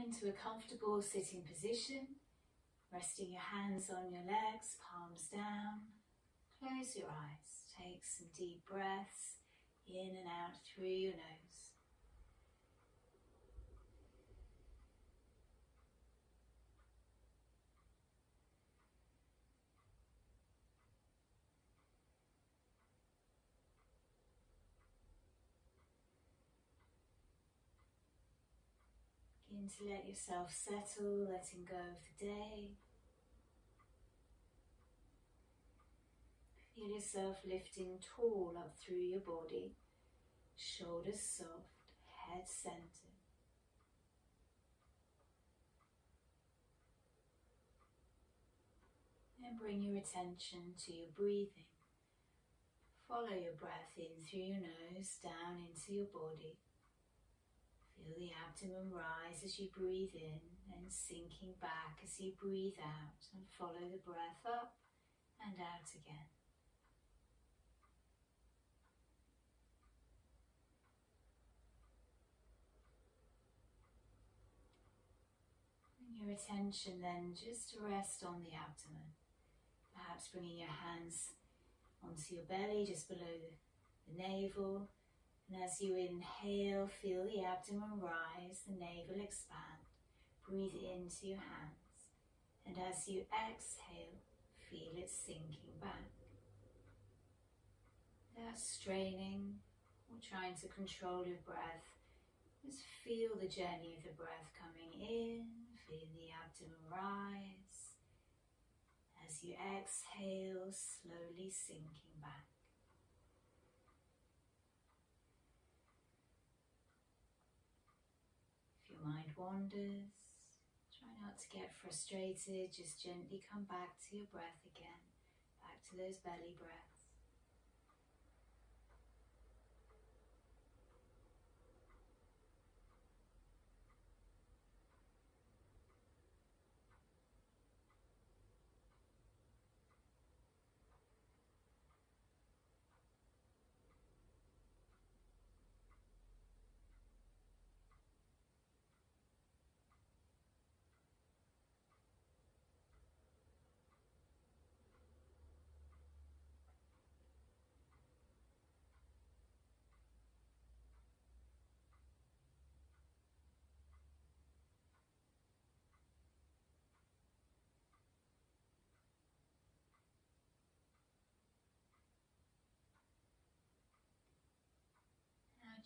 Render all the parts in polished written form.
into a comfortable sitting position, resting your hands on your legs, palms down. Close your eyes. Take some deep breaths in and out through your nose. Begin to let yourself settle, letting go of the day. Feel yourself lifting tall up through your body, shoulders soft, head centered. And bring your attention to your breathing. Follow your breath in through your nose, down into your body. Feel the abdomen rise as you breathe in and sinking back as you breathe out, and follow the breath up and out again. Bring your attention then just to rest on the abdomen, perhaps bringing your hands onto your belly just below the navel. And as you inhale, feel the abdomen rise, the navel expand. Breathe into your hands. And as you exhale, feel it sinking back. Without straining or trying to control your breath, just feel the journey of the breath coming in, feel the abdomen rise. As you exhale, slowly sinking back. Mind wanders, try not to get frustrated, just gently come back to your breath again, back to those belly breaths.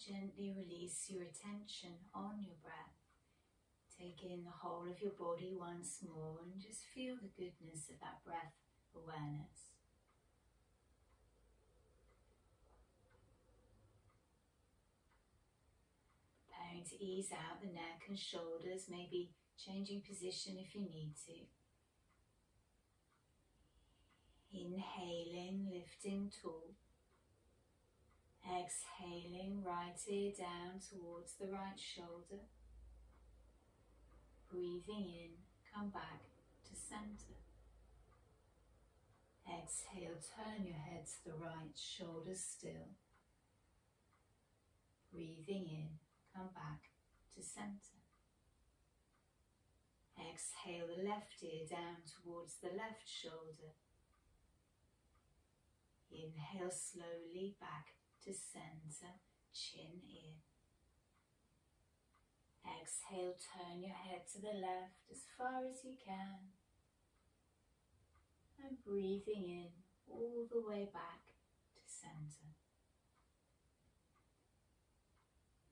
Gently release your attention on your breath. Take in the whole of your body once more and just feel the goodness of that breath awareness. Preparing to ease out the neck and shoulders, maybe changing position if you need to. Inhaling, lifting tall. Exhaling, right ear down towards the right shoulder. Breathing in, come back to center. Exhale, turn your head to the right, shoulders still. Breathing in, come back to center. Exhale, the left ear down towards the left shoulder. Inhale slowly back to center, chin in. Exhale, turn your head to the left as far as you can. And breathing in all the way back to center.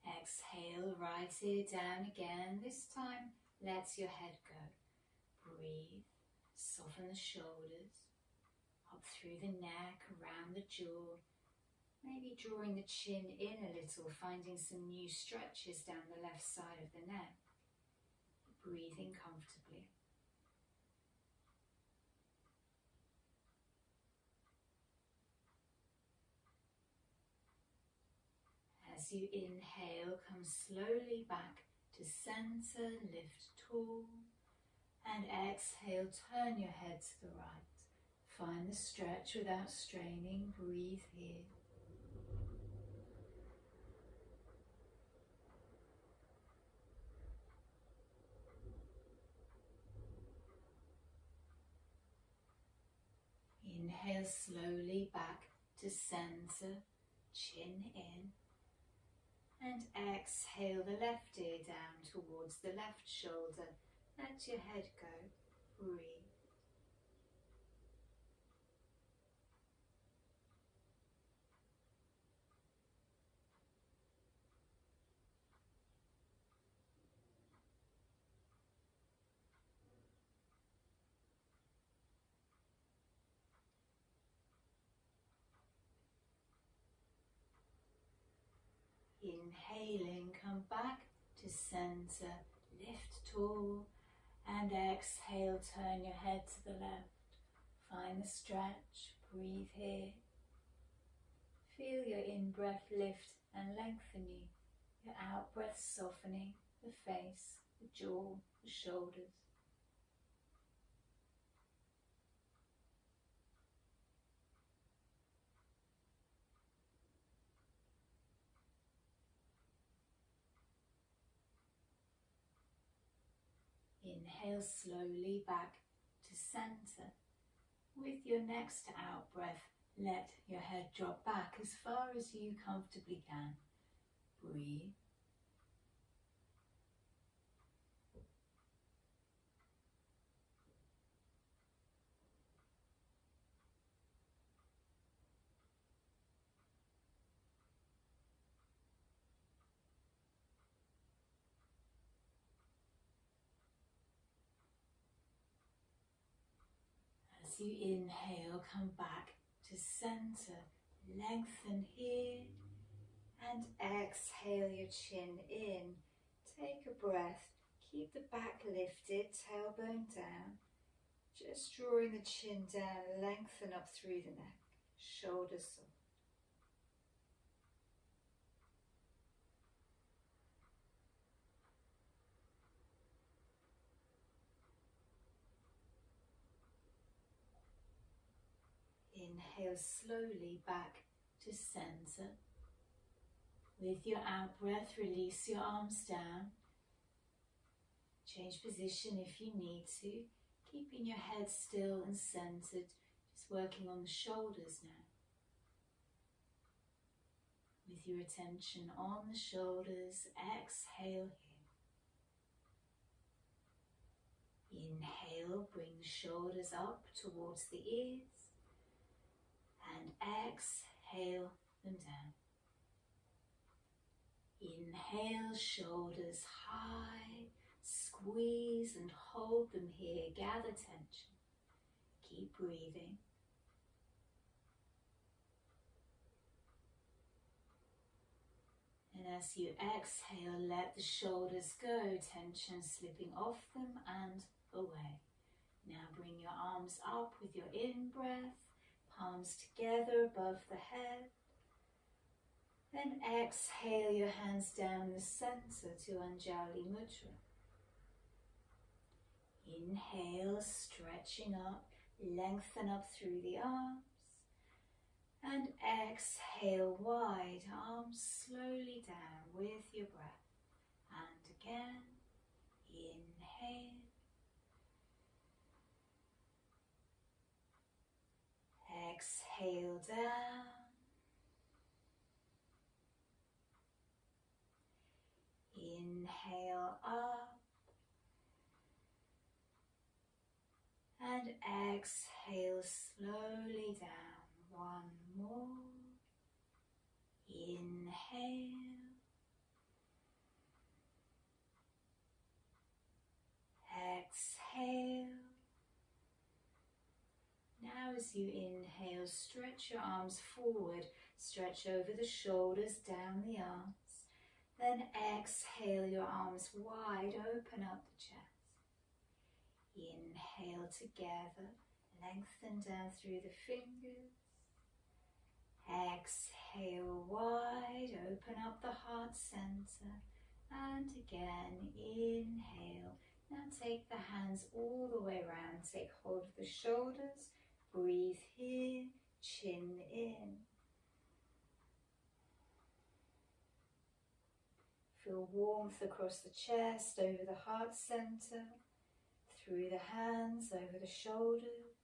Exhale, right ear down again. This time, let your head go. Breathe, soften the shoulders, up through the neck, around the jaw. Maybe drawing the chin in a little, finding some new stretches down the left side of the neck. Breathing comfortably. As you inhale, come slowly back to center, lift tall. And exhale, turn your head to the right. Find the stretch without straining. Breathe here. Inhale slowly back to center, chin in. And exhale the left ear down towards the left shoulder. Let your head go. Breathe. Inhaling, come back to center, lift tall, and exhale, turn your head to the left. Find the stretch, breathe here. Feel your in-breath lift and lengthen you, your out-breath softening the face, the jaw, the shoulders. Inhale slowly back to center. With your next out breath, let your head drop back as far as you comfortably can. Breathe. As you inhale, come back to center. Lengthen here and exhale your chin in. Take a breath. Keep the back lifted, tailbone down. Just drawing the chin down, lengthen up through the neck. Shoulders soft. Inhale slowly back to center. With your out breath, release your arms down. Change position if you need to, keeping your head still and centered, just working on the shoulders now. With your attention on the shoulders, exhale here. Inhale, bring the shoulders up towards the ears, and exhale them down. Inhale, shoulders high, squeeze and hold them here, gather tension. Keep breathing. And as you exhale, let the shoulders go, tension slipping off them and away. Now bring your arms up with your in-breath, palms together above the head. Then exhale your hands down the center to Anjali Mudra. Inhale, stretching up, lengthen up through the arms. And exhale wide, arms slowly down with your breath. And again, inhale. Exhale down. Inhale up. And exhale slowly down. One more. Inhale. Exhale. Now as you inhale, stretch your arms forward, stretch over the shoulders, down the arms. Then exhale your arms wide, open up the chest. Inhale together, lengthen down through the fingers. Exhale wide, open up the heart center. And again, inhale. Now take the hands all the way around, take hold of the shoulders. Breathe here, chin in. Feel warmth across the chest, over the heart center, through the hands, over the shoulders.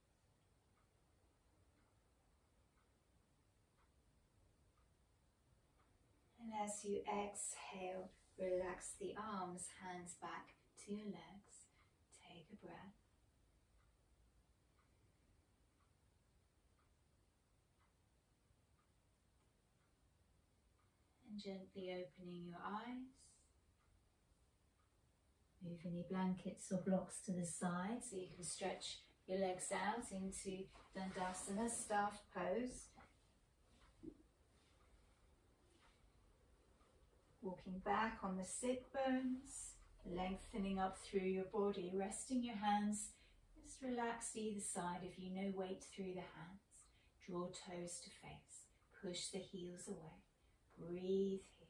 And as you exhale, relax the arms, hands back to your legs. Take a breath. And gently opening your eyes. Move any blankets or blocks to the side so you can stretch your legs out into Dandasana, staffed pose. Walking back on the sit bones, lengthening up through your body, resting your hands. Just relax either side if you no weight through the hands. Draw toes to face. Push the heels away. Breathe here.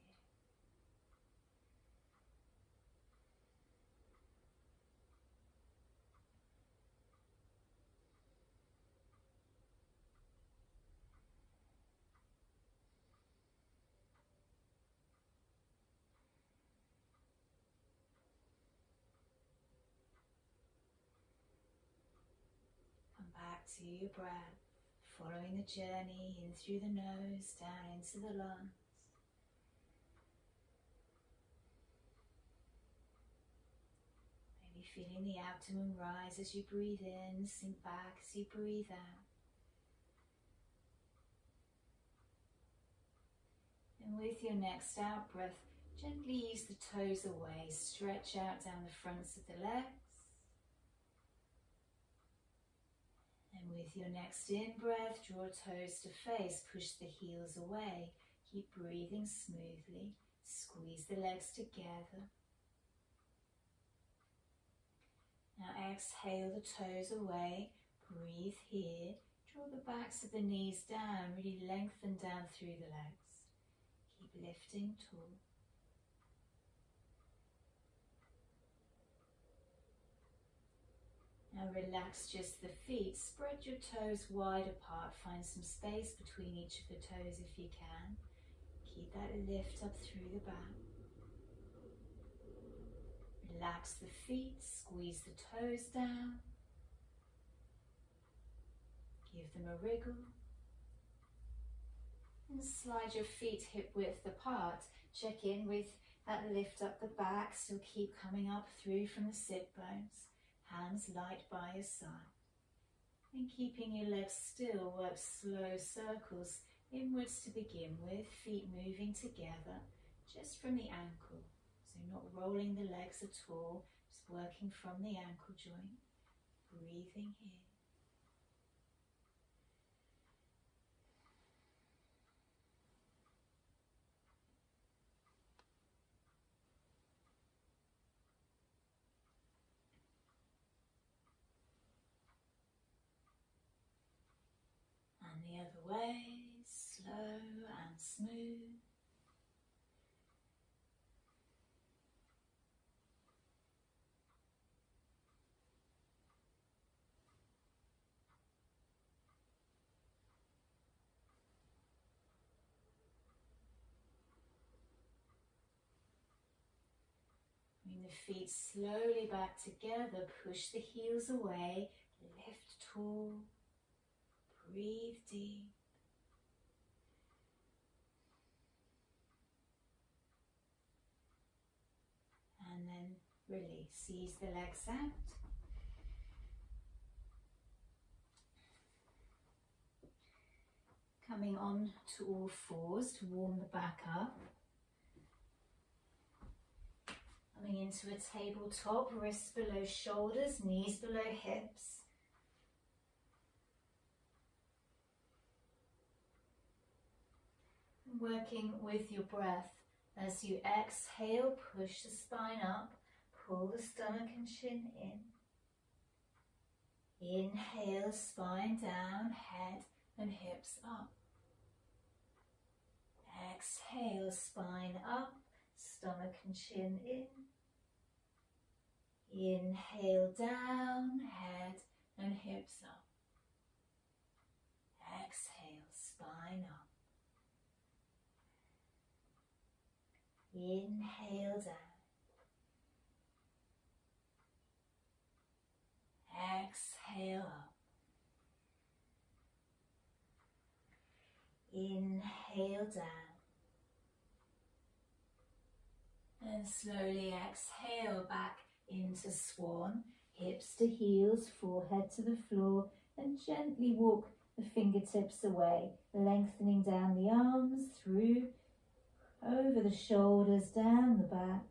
Come back to your breath, following the journey in through the nose, down into the lungs. Maybe feeling the abdomen rise as you breathe in, sink back as you breathe out. And with your next out breath, gently ease the toes away, stretch out down the fronts of the legs. And with your next in-breath, draw toes to face, push the heels away. Keep breathing smoothly, squeeze the legs together. Now exhale the toes away, breathe here, draw the backs of the knees down, really lengthen down through the legs. Keep lifting tall. Now relax just the feet, spread your toes wide apart, find some space between each of the toes if you can. Keep that lift up through the back. Relax the feet, squeeze the toes down. Give them a wriggle. And slide your feet hip width apart. Check in with that lift up the back, still keep coming up through from the sit bones. Hands light by your side. And keeping your legs still, work slow circles inwards to begin with, feet moving together just from the ankle. So not rolling the legs at all, just working from the ankle joint. Breathing here. And the other way, slow and smooth. Bring the feet slowly back together, push the heels away, lift tall, breathe deep. And then release, ease the legs out. Coming on to all fours to warm the back up. Coming into a tabletop, wrists below shoulders, knees below hips. And working with your breath. As you exhale, push the spine up, pull the stomach and chin in. Inhale, spine down, head and hips up. Exhale, spine up, stomach and chin in. Inhale, down, head and hips up. Exhale, spine up. Inhale, down. Exhale, up. Inhale, down. And slowly exhale back into swan, hips to heels, forehead to the floor, and gently walk the fingertips away, lengthening down the arms, through, over the shoulders, down the back.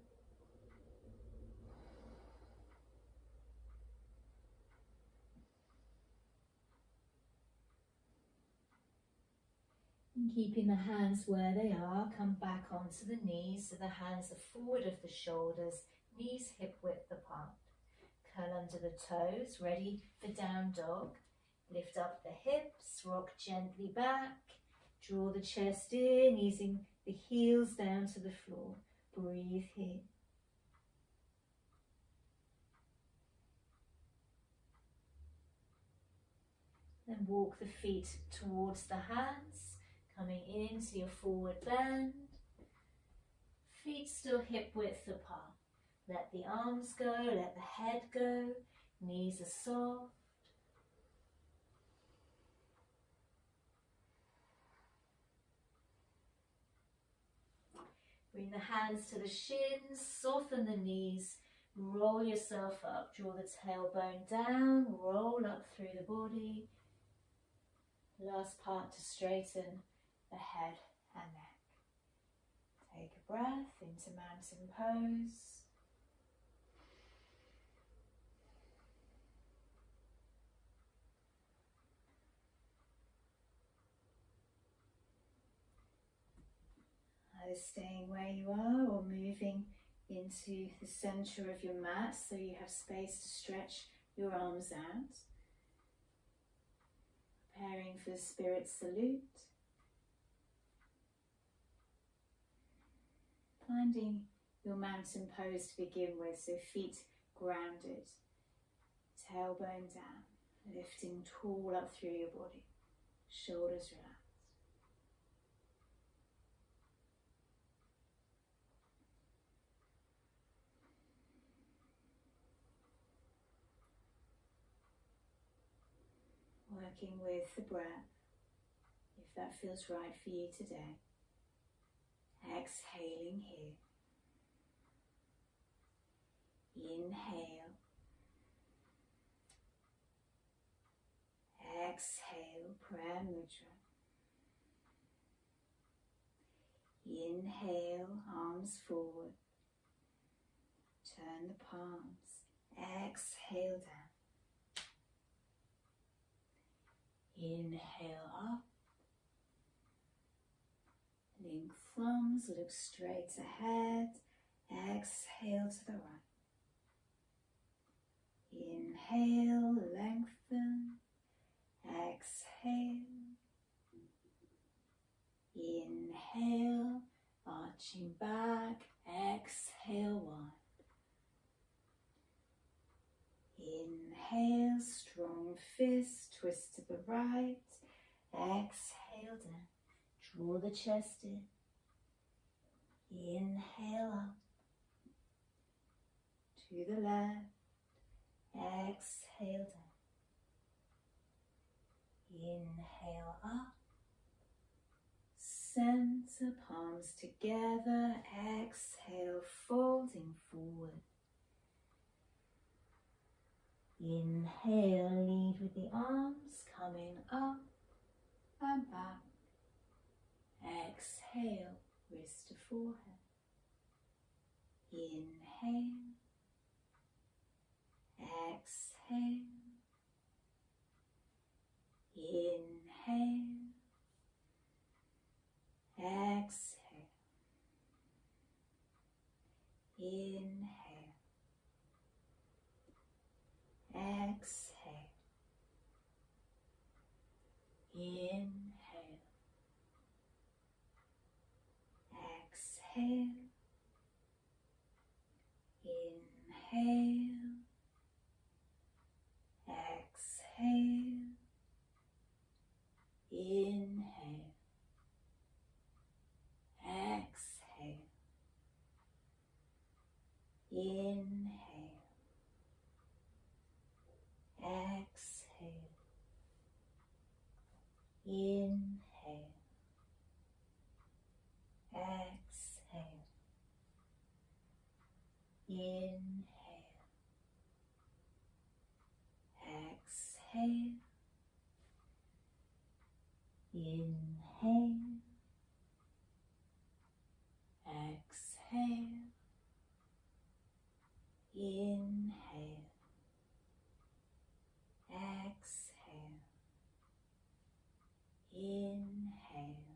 And keeping the hands where they are, come back onto the knees so the hands are forward of the shoulders, knees hip width apart. Curl under the toes, ready for down dog. Lift up the hips, rock gently back. Draw the chest in, easing the heels down to the floor. Breathe here. Then walk the feet towards the hands, coming into your forward bend. Feet still hip width apart. Let the arms go, let the head go. Knees are soft. Bring the hands to the shins, soften the knees, roll yourself up, draw the tailbone down, roll up through the body. Last part to straighten the head and neck. Take a breath into mountain pose. Either staying where you are or moving into the center of your mat so you have space to stretch your arms out. Preparing for the spirit salute. Finding your mountain pose to begin with, so feet grounded, tailbone down, lifting tall up through your body, shoulders relaxed. Working with the breath, if that feels right for you today. Exhaling here. Inhale. Exhale, prayer mudra. Inhale, arms forward. Turn the palms. Exhale down. Inhale up. Link thumbs, look straight ahead. Exhale to the right. Inhale, lengthen. Exhale. Inhale, arching back. Exhale, wide. Inhale, strong fist, twist to the right. Exhale down. Draw the chest in. Inhale up. To the left. Exhale down. Inhale up. Center, palms together. Exhale, folding forward. Inhale, lead with the arms, coming up and back. Exhale, wrist to forehead. Inhale. Exhale. Inhale. Exhale. Inhale. Exhale. Inhale. Exhale. Inhale. Exhale. Inhale. Exhale. Inhale. Exhale. Inhale. Exhale. Inhale, exhale, inhale, exhale, inhale, exhale, inhale.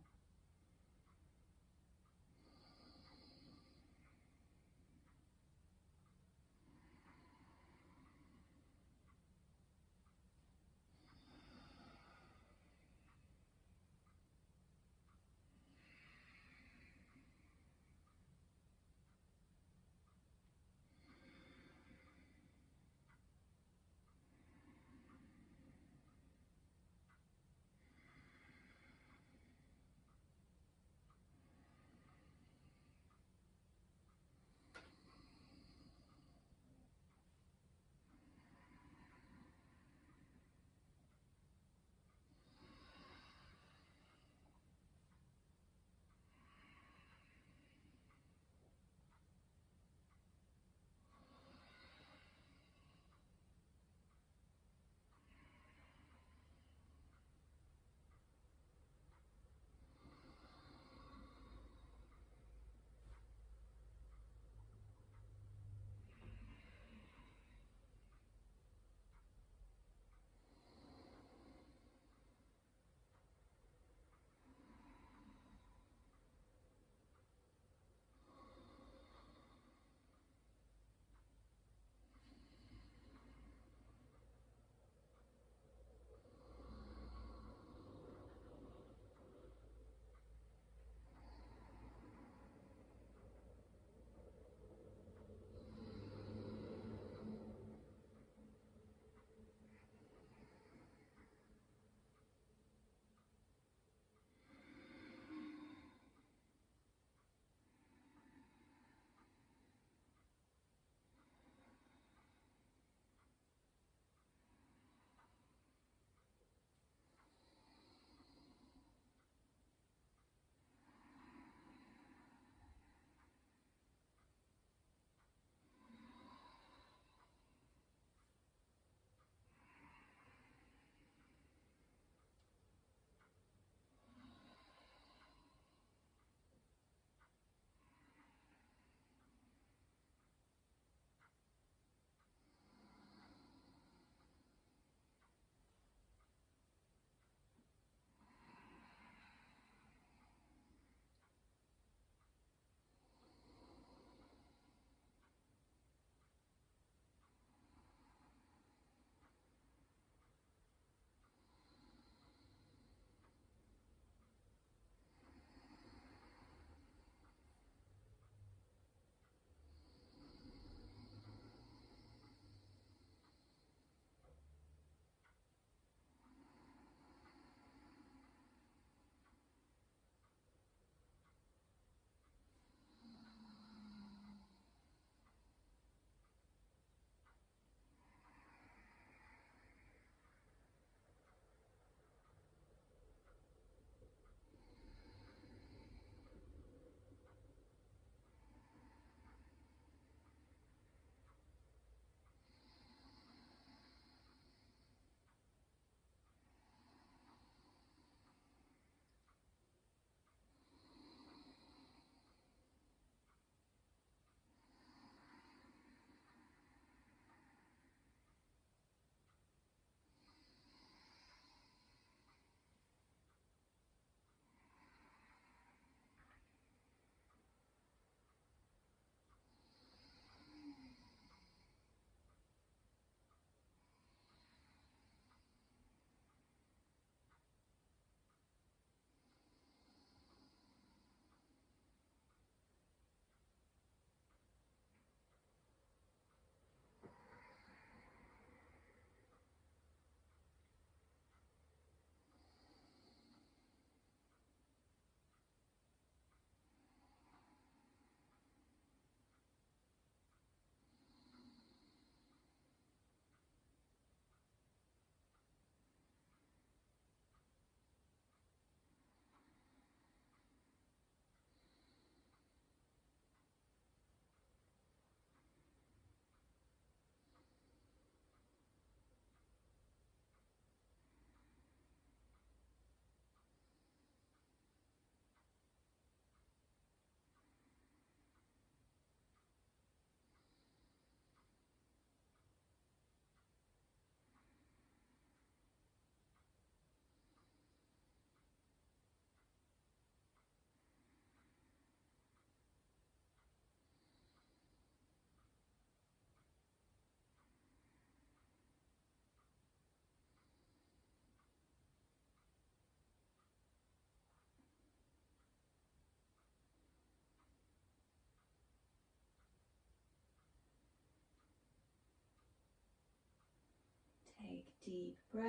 deep breath.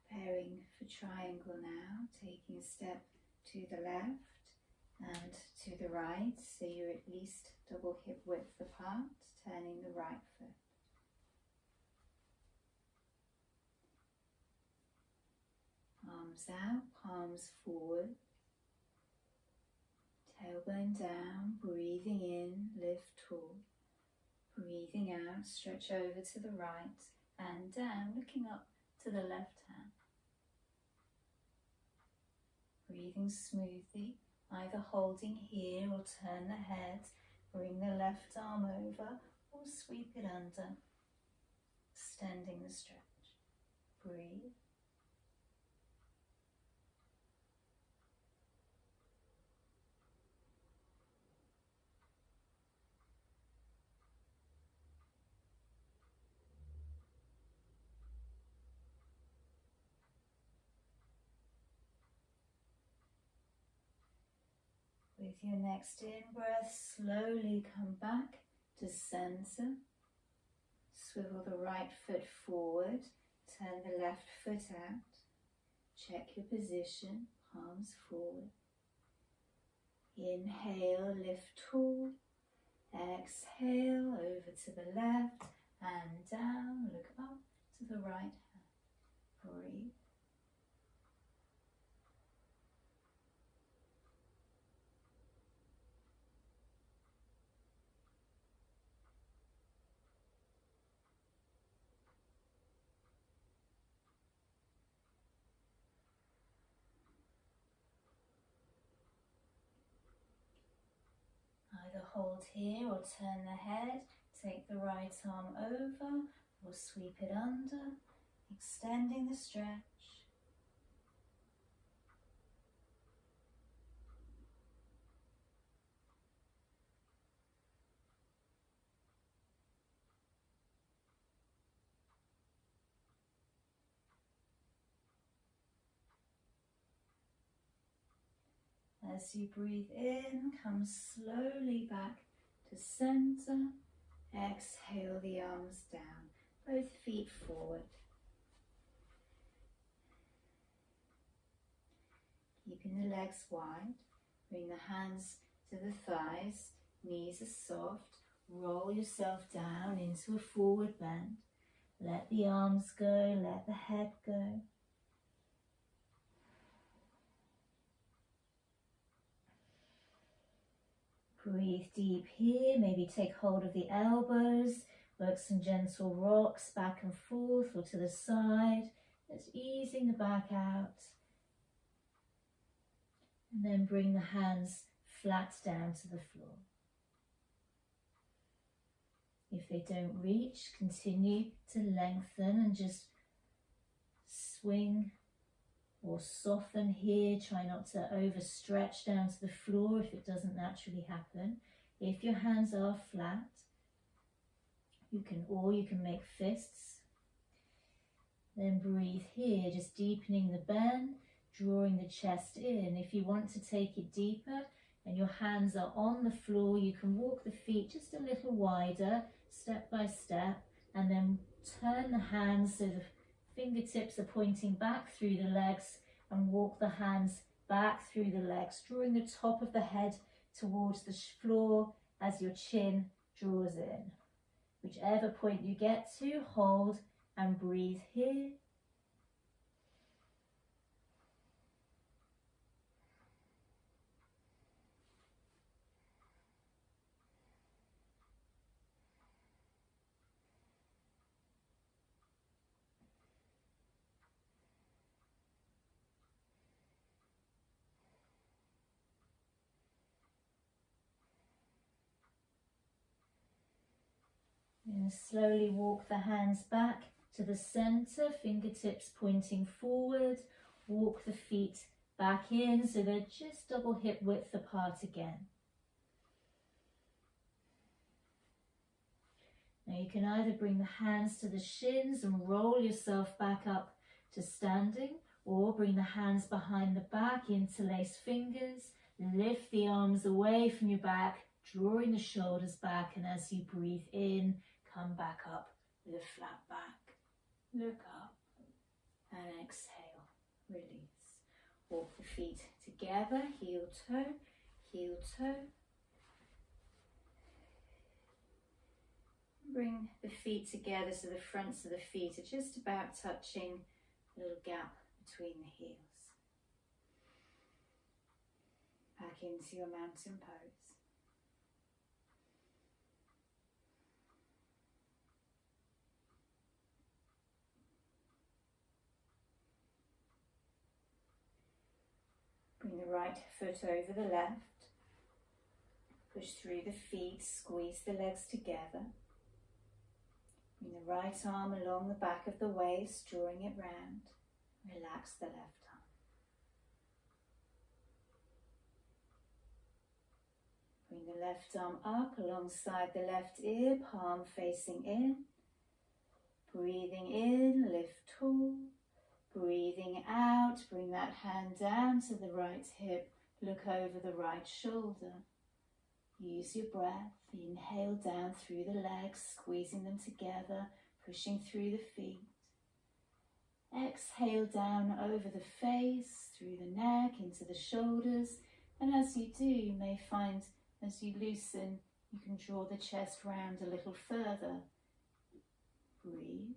Preparing for triangle now, taking a step to the left and to the right, so you're at least double hip width apart, turning the right foot. Arms out, palms forward, tailbone down, breathing in, lift tall, breathing out, stretch over to the right and down, looking up to the left hand. Breathing smoothly, either holding here or turn the head, bring the left arm over or sweep it under, extending the stretch. Breathe. With your next in-breath, slowly come back to center. Swivel the right foot forward, turn the left foot out. Check your position, palms forward. Inhale, lift tall. Exhale, over to the left and down. Look up to the right hand. Breathe. Either hold here or turn the head, take the right arm over or sweep it under, extending the stretch. As you breathe in, come slowly back to center. Exhale the arms down, both feet forward. Keeping the legs wide, bring the hands to the thighs, knees are soft. Roll yourself down into a forward bend. Let the arms go, let the head go. Breathe deep here, maybe take hold of the elbows, work some gentle rocks back and forth or to the side, just easing the back out. And then bring the hands flat down to the floor. If they don't reach, continue to lengthen and just swing or soften here. Try not to overstretch down to the floor if it doesn't naturally happen. If your hands are flat, you can make fists. Then breathe here, just deepening the bend, drawing the chest in. If you want to take it deeper and your hands are on the floor, you can walk the feet just a little wider, step by step, and then turn the hands so the fingertips are pointing back through the legs and walk the hands back through the legs, drawing the top of the head towards the floor as your chin draws in. Whichever point you get to, hold and breathe here. And slowly walk the hands back to the center, fingertips pointing forward. Walk the feet back in so they're just double hip width apart again. Now you can either bring the hands to the shins and roll yourself back up to standing, or bring the hands behind the back, interlace fingers, lift the arms away from your back, drawing the shoulders back, and as you breathe in, come back up with a flat back. Look up and exhale, release. Walk the feet together, heel toe, heel toe. Bring the feet together so the fronts of the feet are just about touching, a little gap between the heels. Back into your mountain pose. Bring the right foot over the left. Push through the feet, squeeze the legs together. Bring the right arm along the back of the waist, drawing it round. Relax the left arm. Bring the left arm up alongside the left ear, palm facing in. Breathing in, lift tall. Breathing out, bring that hand down to the right hip, look over the right shoulder. Use your breath, inhale down through the legs, squeezing them together, pushing through the feet. Exhale down over the face, through the neck, into the shoulders, and as you do, you may find as you loosen, you can draw the chest round a little further. Breathe.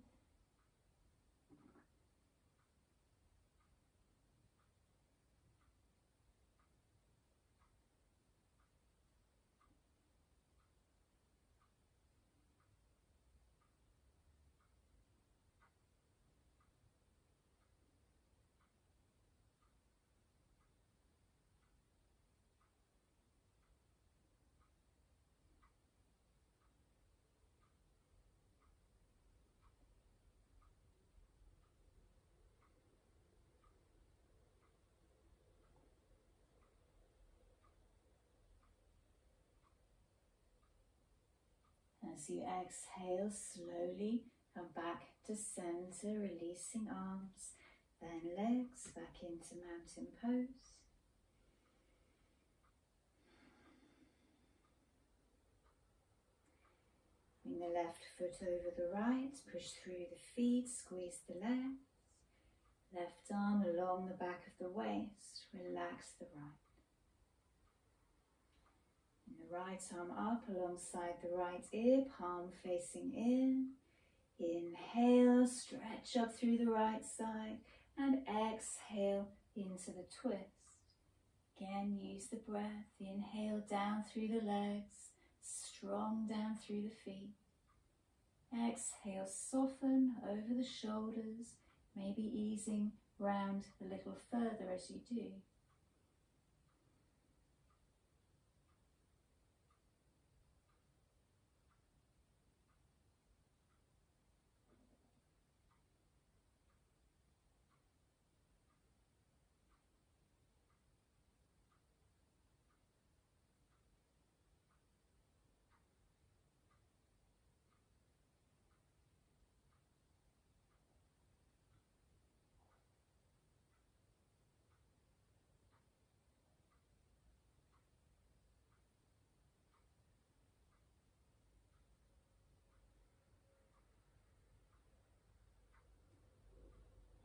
As you exhale, slowly come back to center, releasing arms, then legs, back into mountain pose. Bring the left foot over the right, push through the feet, squeeze the legs. Left arm along the back of the waist, relax the right. The right arm up alongside the right ear, palm facing in. Inhale, stretch up through the right side, and exhale into the twist. Again, use the breath. Inhale down through the legs, strong down through the feet. Exhale, soften over the shoulders, maybe easing round a little further as you do.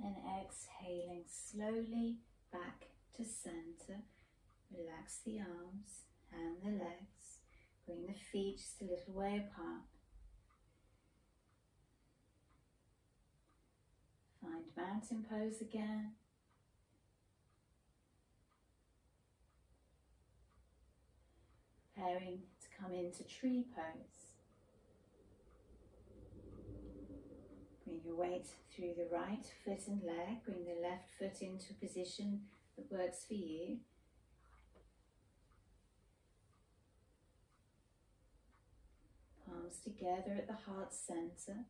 And exhaling slowly back to center. Relax the arms and the legs. Bring the feet just a little way apart. Find mountain pose again. Preparing to come into tree pose. Bring your weight through the right foot and leg. Bring the left foot into a position that works for you. Palms together at the heart center.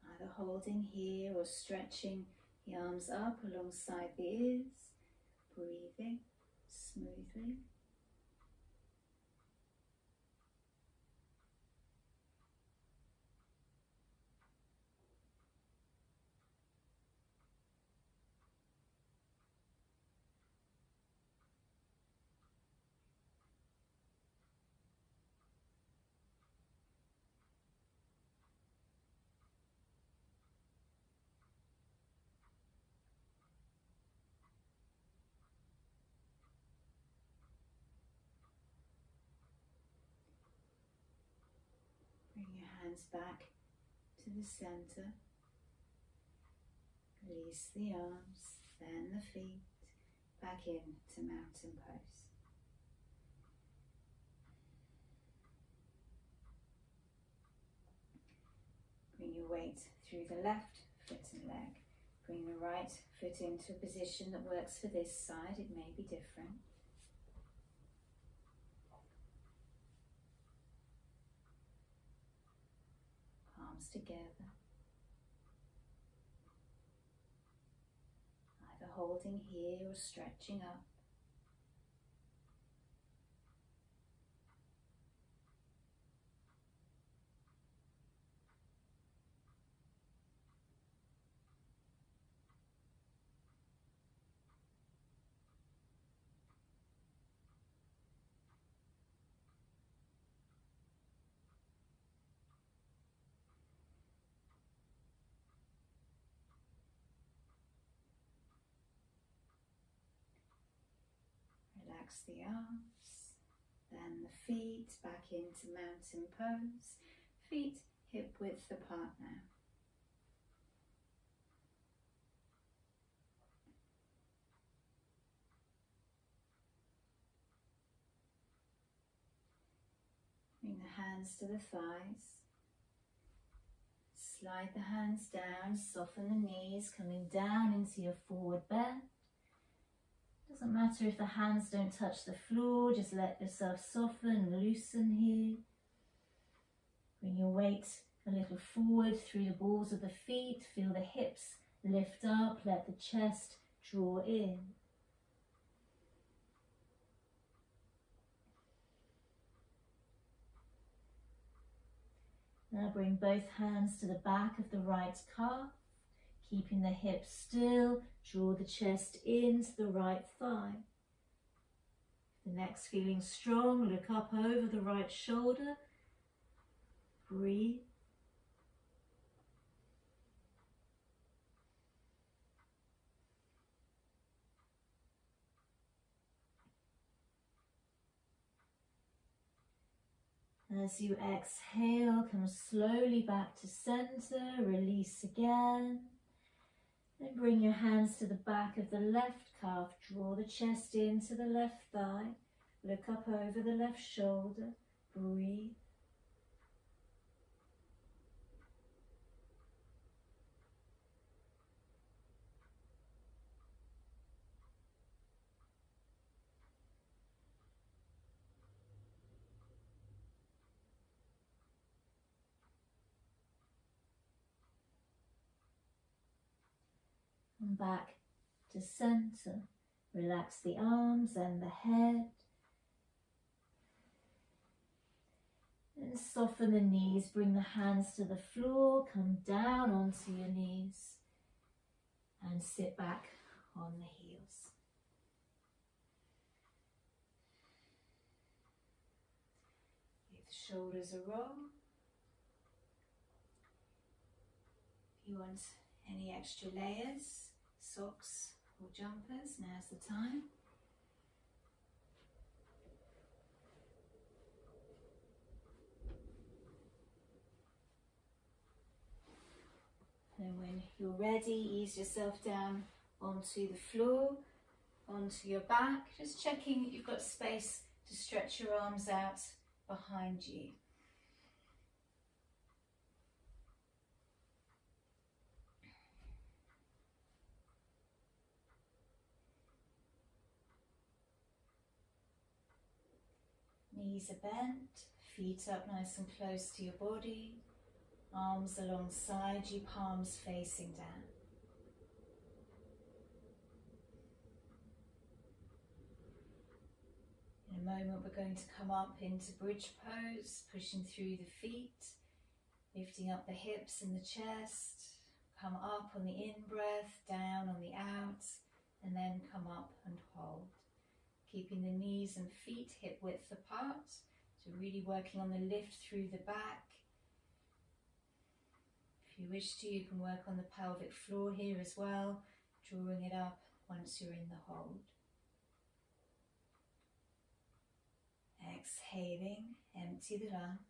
Either holding here or stretching the arms up alongside the ears. Breathing smoothly. hands back to the center. Release the arms, then the feet, back into mountain pose. Bring your weight through the left foot and leg. Bring the right foot into a position that works for this side. It may be different. Palms together. Either holding here or stretching up. Relax the arms, then the feet back into mountain pose. Feet hip width apart now. Bring the hands to the thighs. Slide the hands down, soften the knees, coming down into your forward bend. Doesn't matter if the hands don't touch the floor, just let yourself soften, loosen here. Bring your weight a little forward through the balls of the feet, feel the hips lift up, let the chest draw in. Now bring both hands to the back of the right calf. Keeping the hips still, draw the chest into the right thigh. The neck's feeling strong, look up over the right shoulder. Breathe. As you exhale, come slowly back to center, release again. Then bring your hands to the back of the left calf, draw the chest into the left thigh, look up over the left shoulder, breathe. And back to center. Relax the arms and the head. And soften the knees, bring the hands to the floor, come down onto your knees and sit back on the heels. Give the shoulders a roll. If you want any extra layers, socks or jumpers, now's the time. And when you're ready, ease yourself down onto the floor, onto your back, just checking that you've got space to stretch your arms out behind you. Knees are bent, feet up nice and close to your body, arms alongside you, palms facing down. In a moment we're going to come up into bridge pose, pushing through the feet, lifting up the hips and the chest, come up on the in-breath, down on the out, and then come up and hold. Keeping the knees and feet hip width apart, so really working on the lift through the back. If you wish to, you can work on the pelvic floor here as well, drawing it up once you're in the hold. Exhaling, empty the lungs.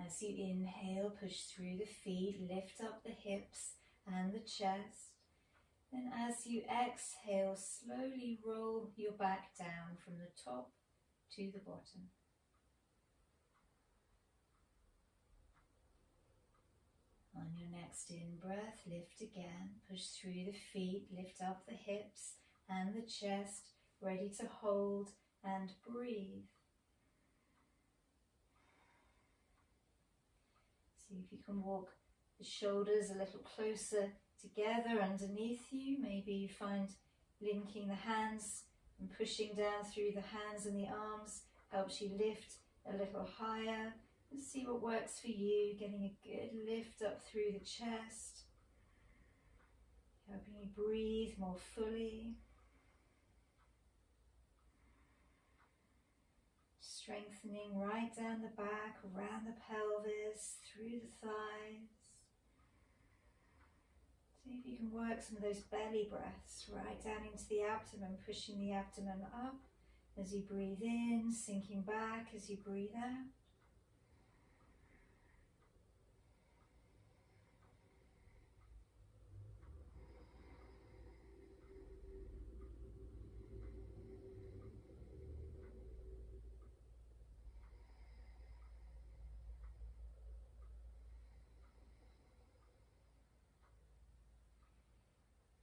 As you inhale, push through the feet, lift up the hips and the chest. Then as you exhale, slowly roll your back down from the top to the bottom. On your next in-breath, lift again, push through the feet, lift up the hips and the chest, ready to hold and breathe. See if you can walk the shoulders a little closer together underneath you. Maybe you find linking the hands and pushing down through the hands and the arms helps you lift a little higher. And see what works for you, getting a good lift up through the chest, helping you breathe more fully. Strengthening right down the back, around the pelvis, through the thighs. See if you can work some of those belly breaths right down into the abdomen, pushing the abdomen up as you breathe in, sinking back as you breathe out.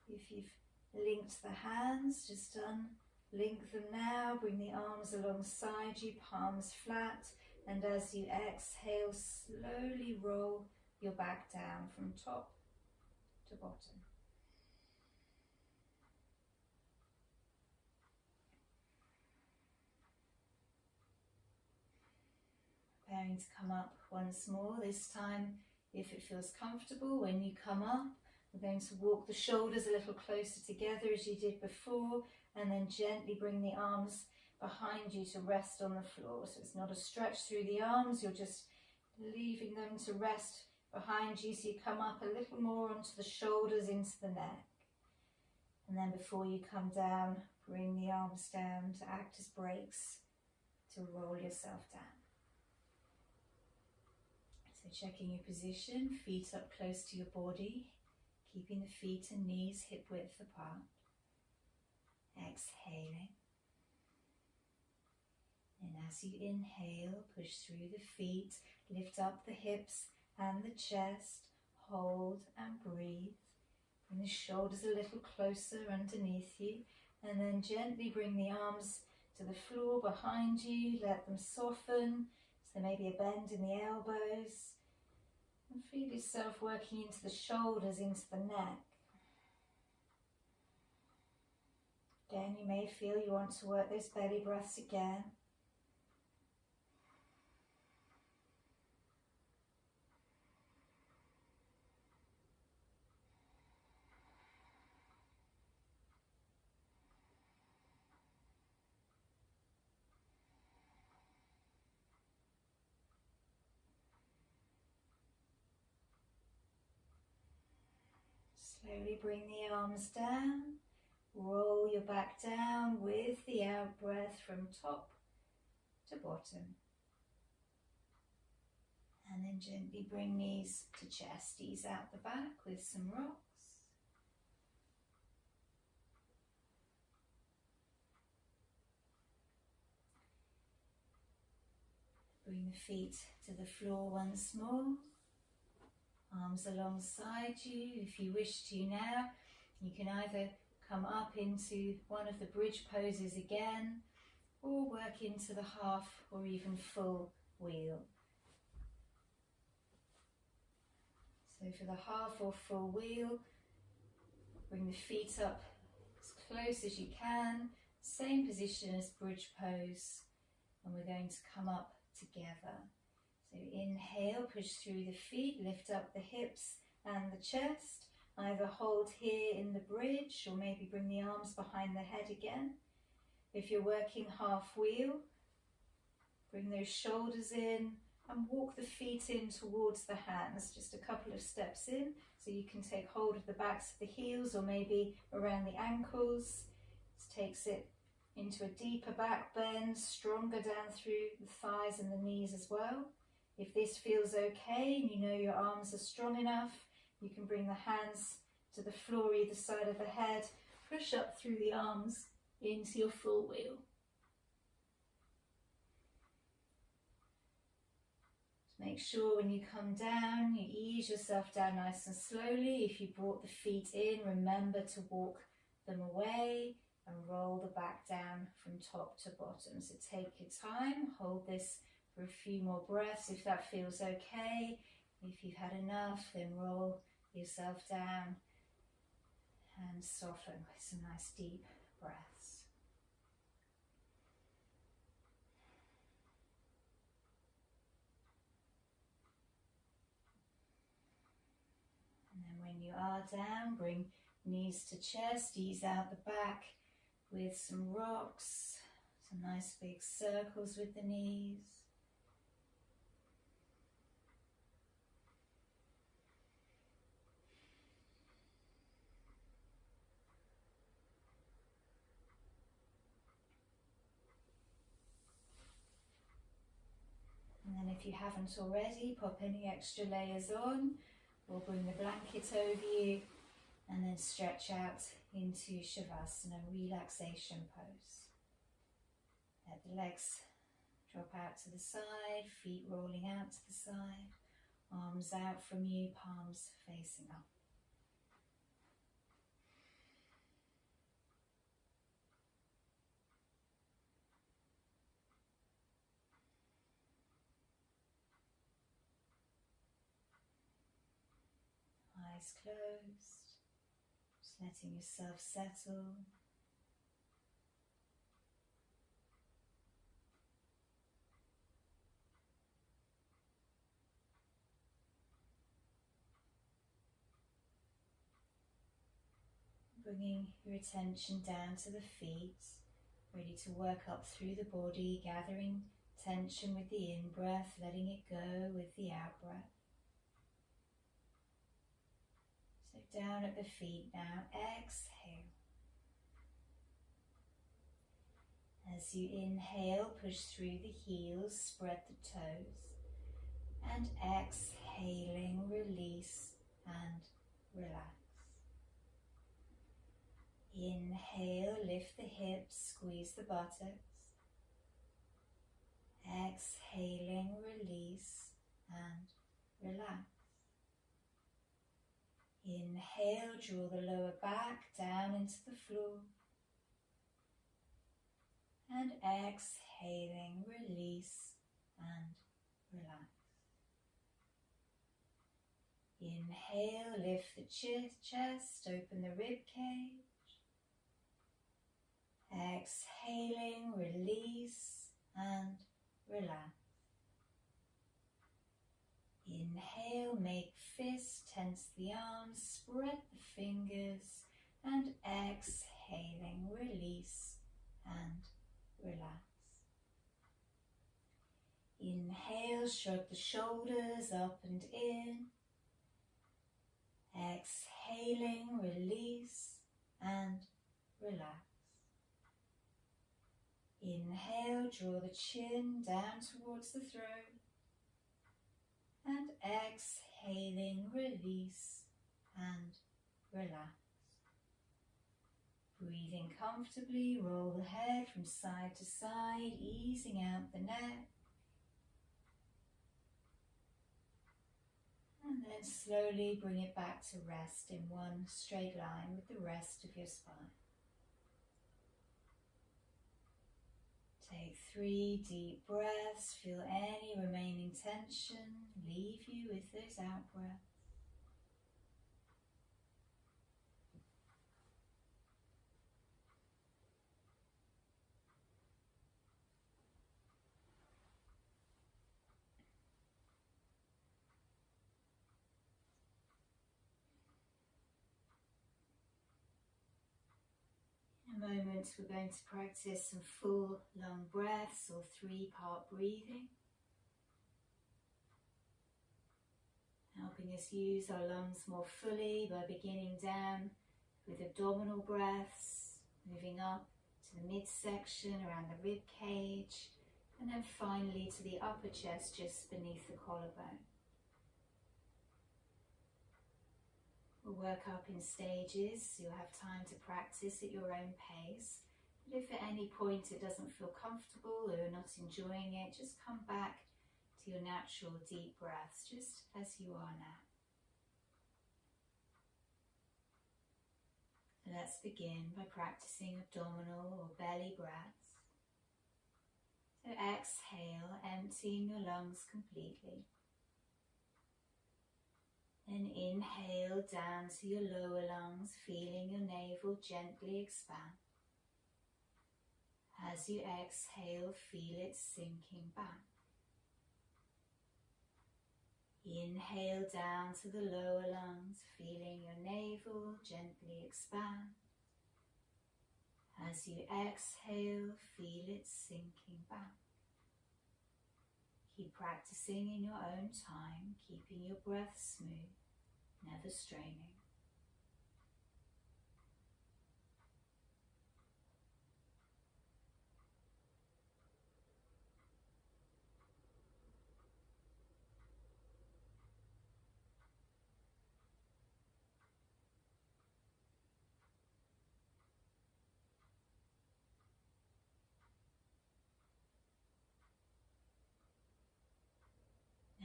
If you've linked the hands, just unlink them now, bring the arms alongside you, palms flat, and as you exhale, slowly roll your back down from top to bottom. Preparing to come up once more, this time if it feels comfortable when you come up. We're going to walk the shoulders a little closer together as you did before, and then gently bring the arms behind you to rest on the floor. So it's not a stretch through the arms, you're just leaving them to rest behind you, so you come up a little more onto the shoulders, into the neck. And then before you come down, bring the arms down to act as brakes to roll yourself down. So checking your position, feet up close to your body, keeping the feet and knees hip width apart. Exhaling. And as you inhale, push through the feet, lift up the hips and the chest, hold and breathe. Bring the shoulders a little closer underneath you, and then gently bring the arms to the floor behind you, let them soften, so there may be a bend in the elbows. And feel yourself working into the shoulders, into the neck. Again, you may feel you want to work those belly breaths again. Slowly bring the arms down, roll your back down with the out breath from top to bottom. And then gently bring knees to chest, ease out the back with some rocks. Bring the feet to the floor once more. Arms alongside you. If you wish to now, you can either come up into one of the bridge poses again, or work into the half or even full wheel. So for the half or full wheel, bring the feet up as close as you can, same position as bridge pose, and we're going to come up together. So inhale, push through the feet, lift up the hips and the chest. Either hold here in the bridge or maybe bring the arms behind the head again. If you're working half wheel, bring those shoulders in and walk the feet in towards the hands, just a couple of steps in, so you can take hold of the backs of the heels or maybe around the ankles. This takes it into a deeper back bend, stronger down through the thighs and the knees as well. If this feels okay and you know your arms are strong enough, you can bring the hands to the floor either side of the head, push up through the arms into your full wheel. Make sure when you come down, you ease yourself down nice and slowly. If you brought the feet in, remember to walk them away and roll the back down from top to bottom. So take your time, hold this for a few more breaths if that feels okay. If you've had enough, then roll yourself down and soften with some nice deep breaths. And then when you are down, bring knees to chest, ease out the back with some rocks, some nice big circles with the knees. And then if you haven't already, pop any extra layers on, or bring the blanket over you, and then stretch out into Savasana, relaxation pose. Let the legs drop out to the side, feet rolling out to the side, arms out from you, palms facing up. Eyes closed, just letting yourself settle. Bringing your attention down to the feet, ready to work up through the body, gathering tension with the in-breath, letting it go with the out-breath. So down at the feet now, exhale. As you inhale, push through the heels, spread the toes, and exhaling, release and relax. Inhale, lift the hips, squeeze the buttocks. Exhaling, release and relax. Inhale, draw the lower back down into the floor. And exhaling, release and relax. Inhale, lift the chest, open the rib cage. Exhaling, release and relax. Inhale, make fists, tense the arms, spread the fingers, and exhaling, release and relax. Inhale, shrug the shoulders up and in. Exhaling, release and relax. Inhale, draw the chin down towards the throat. And exhaling, release and relax. Breathing comfortably, roll the head from side to side, easing out the neck. And then slowly bring it back to rest in one straight line with the rest of your spine. Take 3 deep breaths, feel any remaining tension, leave you with those out breaths. In a moment we're going to practice some full lung breaths or 3-part breathing, helping us use our lungs more fully by beginning down with abdominal breaths, moving up to the midsection around the rib cage, And then finally to the upper chest, just beneath the collarbone. We'll work up in stages. You'll have time to practice at your own pace. But if at any point it doesn't feel comfortable or you're not enjoying it, just come back to your natural deep breaths, just as you are now. Let's begin by practicing abdominal or belly breaths. So exhale, emptying your lungs completely. Then inhale down to your lower lungs, feeling your navel gently expand. As you exhale, feel it sinking back. Inhale down to the lower lungs, feeling your navel gently expand. As you exhale, feel it sinking back. Keep practicing in your own time, keeping your breath smooth, never straining.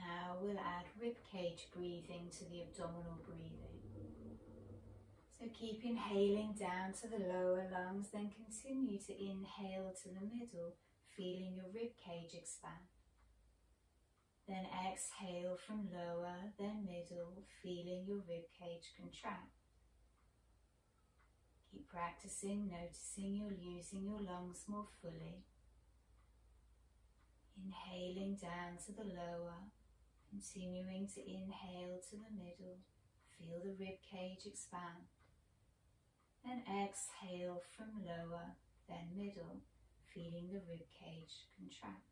Now we'll add ribcage breathing to the abdominal breathing. So keep inhaling down to the lower lungs, then continue to inhale to the middle, feeling your ribcage expand. Then exhale from lower, then middle, feeling your ribcage contract. Keep practicing, noticing you're using your lungs more fully. Inhaling down to the lower, continuing to inhale to the middle, feel the ribcage expand. Then exhale from lower, then middle, feeling the ribcage contract.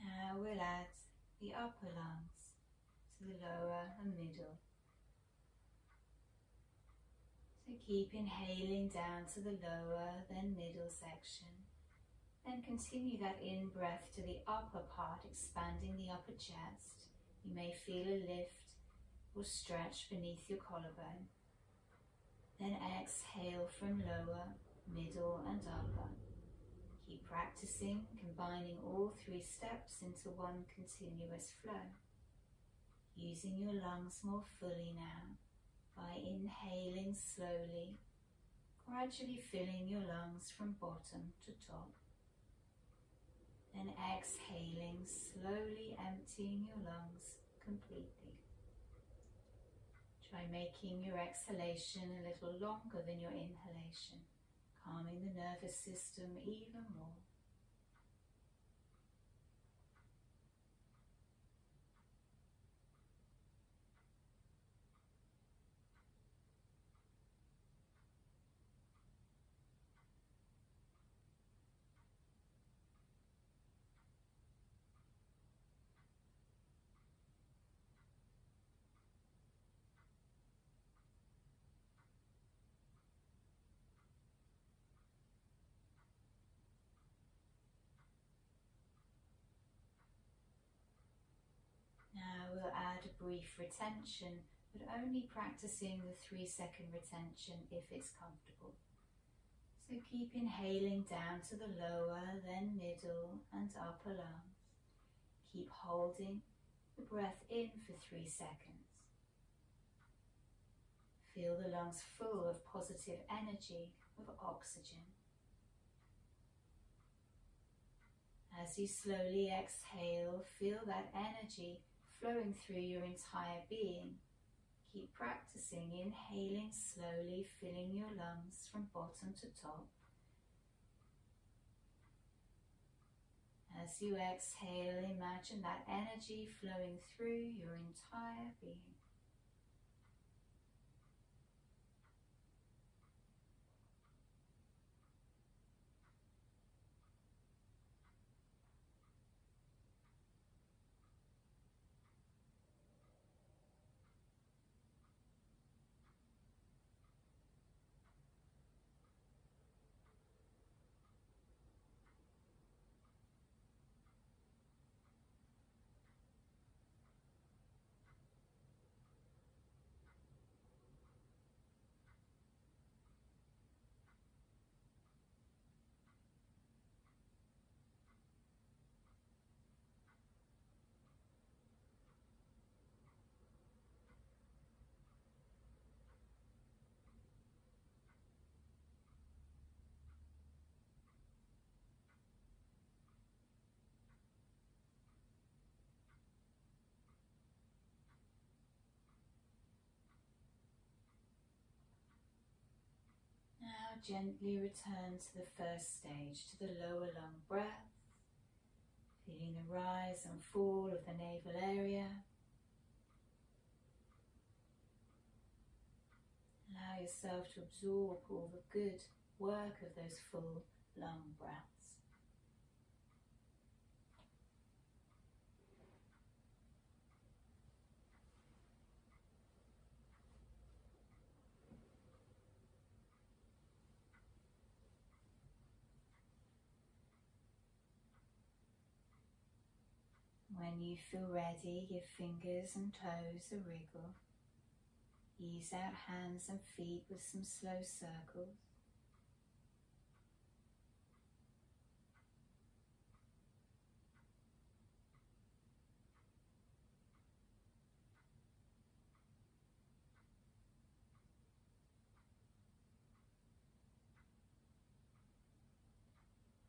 Now we'll add the upper lungs to the lower and middle. So keep inhaling down to the lower, then middle section. Then continue that in-breath to the upper part, expanding the upper chest. You may feel a lift or stretch beneath your collarbone. Then exhale from lower, middle and upper. Keep practicing, combining all three steps into one continuous flow. Using your lungs more fully now by inhaling slowly, gradually filling your lungs from bottom to top. Then exhaling, slowly emptying your lungs completely. Try making your exhalation a little longer than your inhalation, calming the nervous system even more. Now we'll add a brief retention, but only practicing the 3-second retention if it's comfortable. So keep inhaling down to the lower, then middle and upper lungs. Keep holding the breath in for 3 seconds. Feel the lungs full of positive energy, of oxygen. As you slowly exhale, feel that energy flowing through your entire being, Keep practicing, inhaling slowly, filling your lungs from bottom to top. As you exhale, imagine that energy flowing through your entire being. Now gently return to the first stage, to the lower lung breath, feeling the rise and fall of the navel area. Allow yourself to absorb all the good work of those full lung breaths. When you feel ready, give fingers and toes a wriggle. Ease out hands and feet with some slow circles.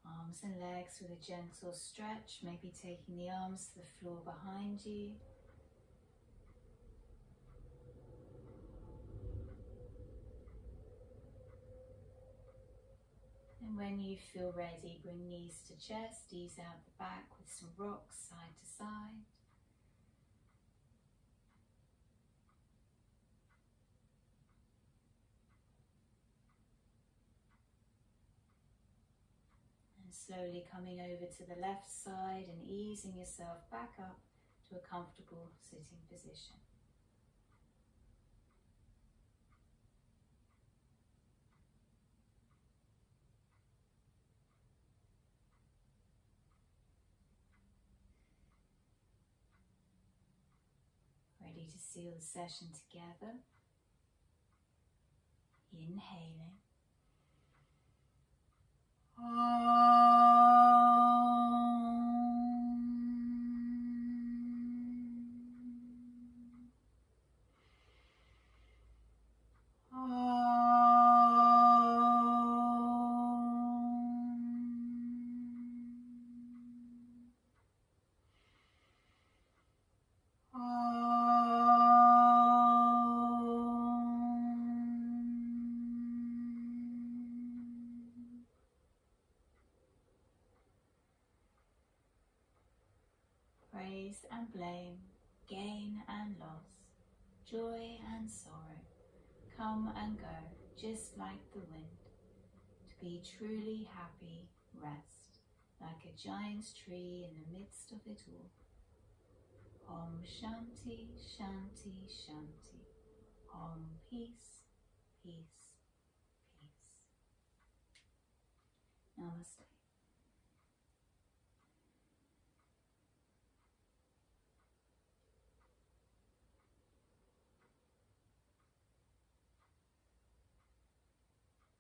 Arms and legs with a gentle stretch, maybe taking the arms to the floor behind you. And when you feel ready, bring knees to chest, ease out the back with some rocks side to side. And slowly coming over to the left side and easing yourself back up to a comfortable sitting position. Ready to seal the session together. Inhaling. Praise and blame, gain and loss, joy and sorrow, come and go, just like the wind. To be truly happy, rest, like a giant tree in the midst of it all. Om Shanti, Shanti, Shanti. Om Peace, Peace, Peace. Namaste.